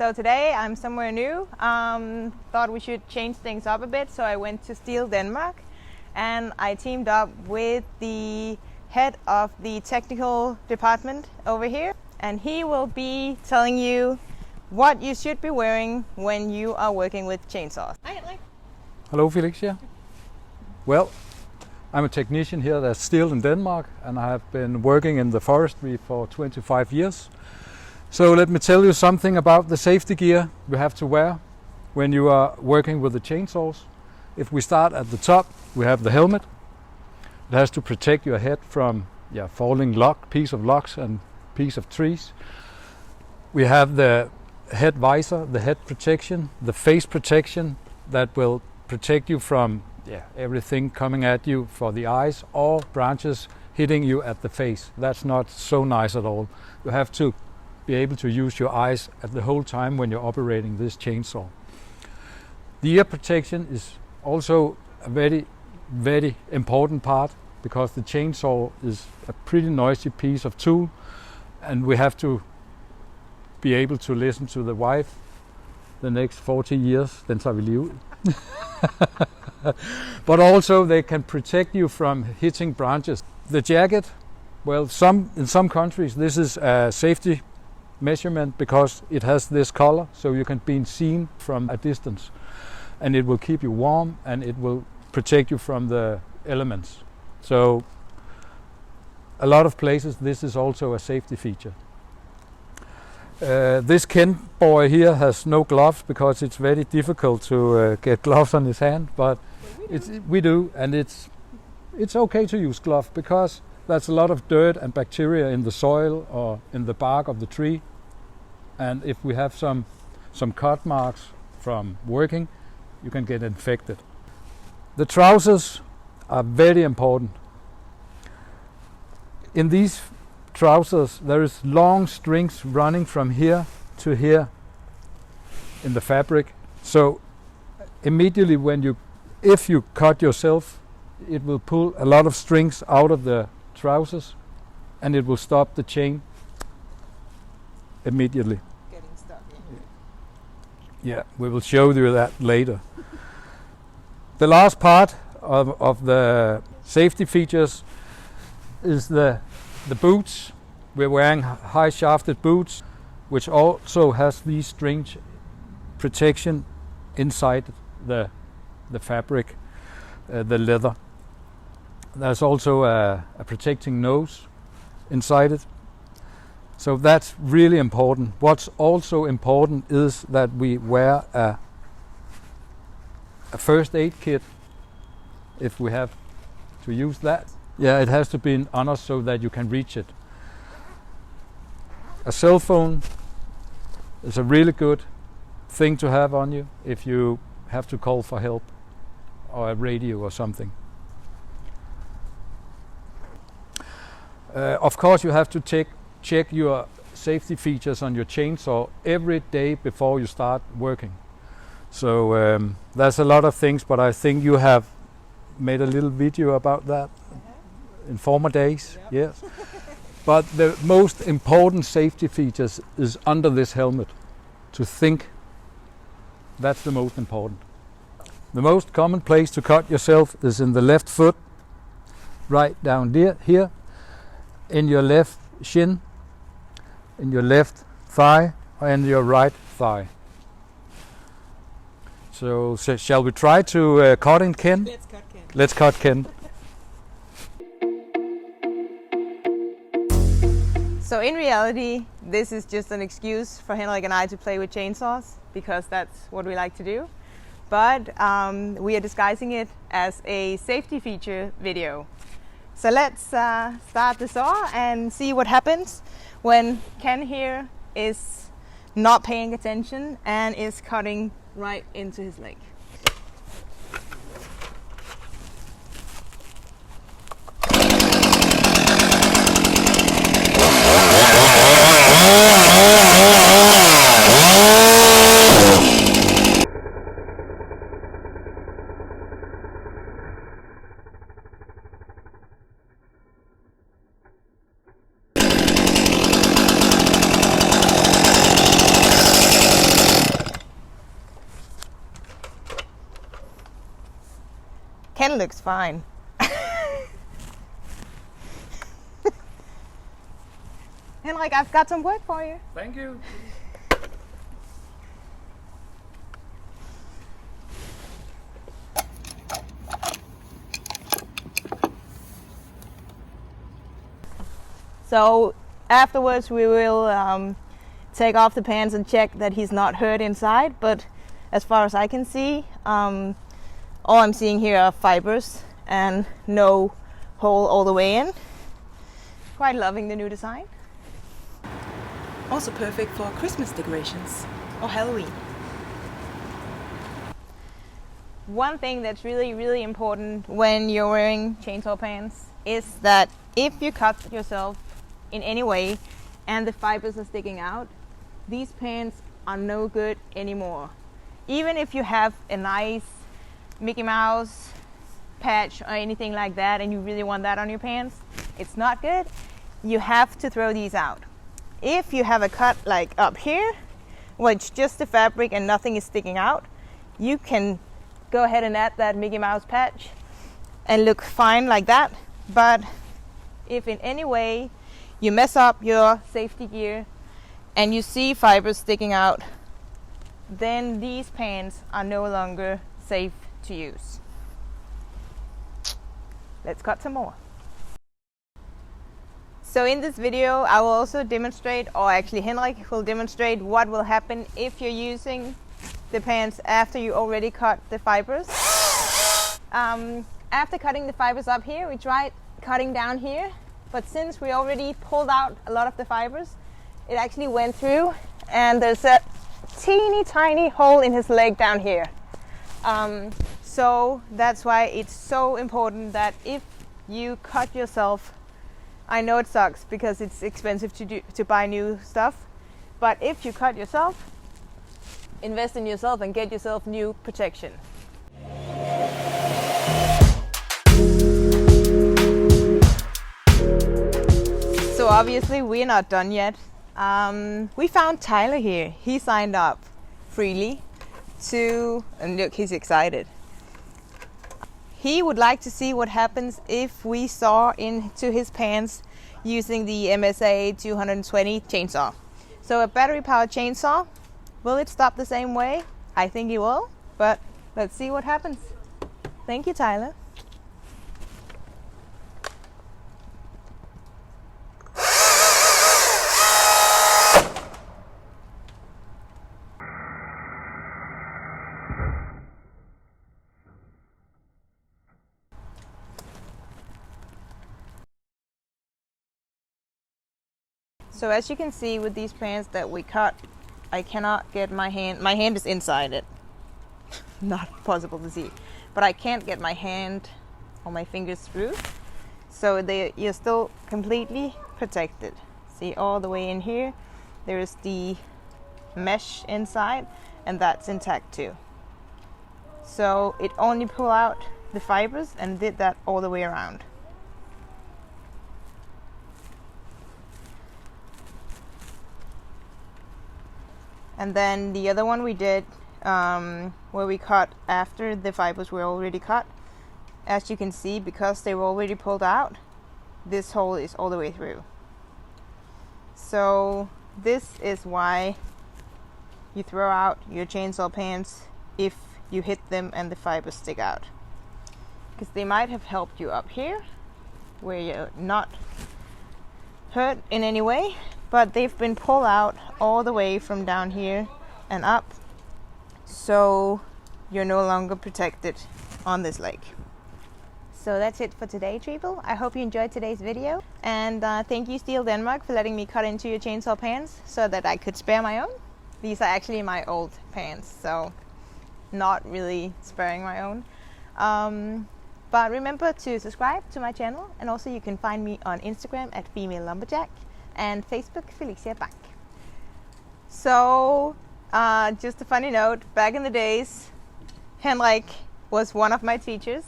So today I'm somewhere new. Thought we should change things up a bit, so I went to STIHL Denmark and I teamed up with the head of the technical department over here, and he will be telling you what you should be wearing when you are working with chainsaws. Hi, Henrik. Hello, Felixia. Well, I'm a technician here at STIHL in Denmark, and I have been working in the forestry for 25 years. So let me tell you something about the safety gear you have to wear when you are working with the chainsaws. If we start at the top, we have the helmet. It has to protect your head from falling piece of logs and piece of trees. We have the head visor, the head protection, the face protection that will protect you from everything coming at you for the eyes or branches hitting you at the face. That's not so nice at all. You have to be able to use your eyes at the whole time when you're operating this chainsaw. The ear protection is also a very, very important part, because the chainsaw is a pretty noisy piece of tool, and we have to be able to listen to the wife the next 40 years, then så vil livet. But also they can protect you from hitting branches. The jacket, well, in some countries this is a safety measurement because it has this color, so you can be seen from a distance, and it will keep you warm and it will protect you from the elements. So a lot of places this is also a safety feature. This Ken boy here has no gloves because it's very difficult to get gloves on his hand, but we do, and it's okay to use gloves because there's a lot of dirt and bacteria in the soil or in the bark of the tree, and if we have some cut marks from working, you can get infected. The trousers are very important. In these trousers there is long strings running from here to here in the fabric, so immediately if you cut yourself, it will pull a lot of strings out of the trousers and it will stop the chain immediately. Getting stuck. Yeah, we will show you that later. The last part of the safety features is the boots. We're wearing high shafted boots, which also has these string protection inside the fabric, the leather. There's also a protecting nose inside it. So that's really important. What's also important is that we wear a first aid kit if we have to use that. Yeah, it has to be on us so that you can reach it. A cell phone is a really good thing to have on you if you have to call for help, or a radio or something. Of course, you have to check your safety features on your chainsaw every day before you start working. So there's a lot of things, but I think you have made a little video about that in former days. Yep. Yes. But the most important safety features is under this helmet. To think, that's the most important. The most common place to cut yourself is in the left foot, right down here, in your left shin, in your left thigh, and your right thigh. So shall we try to cut in Ken? Let's cut Ken. Let's cut Ken. So in reality, this is just an excuse for Henrik and I to play with chainsaws, because that's what we like to do. But we are disguising it as a safety feature video. So let's start the saw and see what happens when Ken here is not paying attention and is cutting right into his leg. Ken looks fine. Henrik, I've got some work for you. Thank you. So afterwards we will take off the pants and check that he's not hurt inside, but as far as I can see, all I'm seeing here are fibers and no hole all the way in. Quite loving the new design. Also perfect for Christmas decorations or Halloween. One thing that's really important when you're wearing chainsaw pants is that if you cut yourself in any way and the fibers are sticking out, these pants are no good anymore. Even if you have a nice Mickey Mouse patch or anything like that and you really want that on your pants, it's not good. You have to throw these out. If you have a cut like up here, where it's just the fabric and nothing is sticking out, you can go ahead and add that Mickey Mouse patch and look fine like that. But if in any way you mess up your safety gear and you see fibers sticking out, then these pants are no longer safe to use. Let's cut some more. So in this video I will also demonstrate, or actually Henrik will demonstrate, what will happen if you're using the pants after you already cut the fibers. After cutting the fibers up here, we tried cutting down here, but since we already pulled out a lot of the fibers, it actually went through and there's a teeny tiny hole in his leg down here. So that's why it's so important that if you cut yourself, I know it sucks because it's expensive to buy new stuff, but if you cut yourself, invest in yourself and get yourself new protection. So obviously we're not done yet. We found Tyler here. He signed up freely to, and look, he's excited. He would like to see what happens if we saw into his pants using the MSA 220 chainsaw. So a battery powered chainsaw, will it stop the same way? I think it will, but let's see what happens. Thank you, Tyler. So as you can see with these pants that we cut, I cannot get my hand is inside it. Not possible to see. But I can't get my hand or my fingers through. So you're still completely protected. See, all the way in here, there is the mesh inside and that's intact too. So it only pulled out the fibers and did that all the way around. And then the other one we did where we cut after the fibers were already cut. As you can see, because they were already pulled out, this hole is all the way through. So this is why you throw out your chainsaw pants if you hit them and the fibers stick out. Because they might have helped you up here where you're not hurt in any way, but they've been pulled out all the way from down here and up, so you're no longer protected on this leg. So that's it for today, Treeble. I hope you enjoyed today's video, and thank you STIHL Denmark for letting me cut into your chainsaw pants so that I could spare my own. These are actually my old pants, so not really sparing my own. But remember to subscribe to my channel, and also you can find me on Instagram at FemaleLumberjack and Facebook Felixia Banck. So just a funny note, back in the days, Henrik was one of my teachers,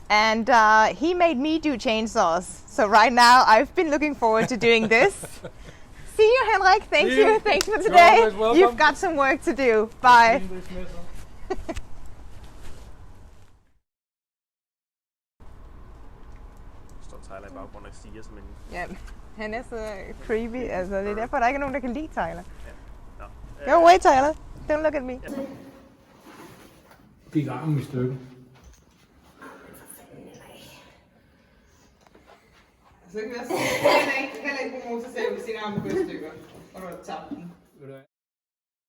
and he made me do chainsaws. So right now I've been looking forward to doing this. See you, Henrik. Thank you. Thanks for today. You've got some work to do. Bye. Tyler i baggrunden og stiger som en... Ja, han er så creepy, altså det er derfor, der ikke er nogen, der kan lide Tyler. Nå. Go away, Tyler. Don't look at me. Gik armen i stykker. Så kan vi også heller ikke bruge motorsav, hvis sin arm går i stykker, og du har tabt den.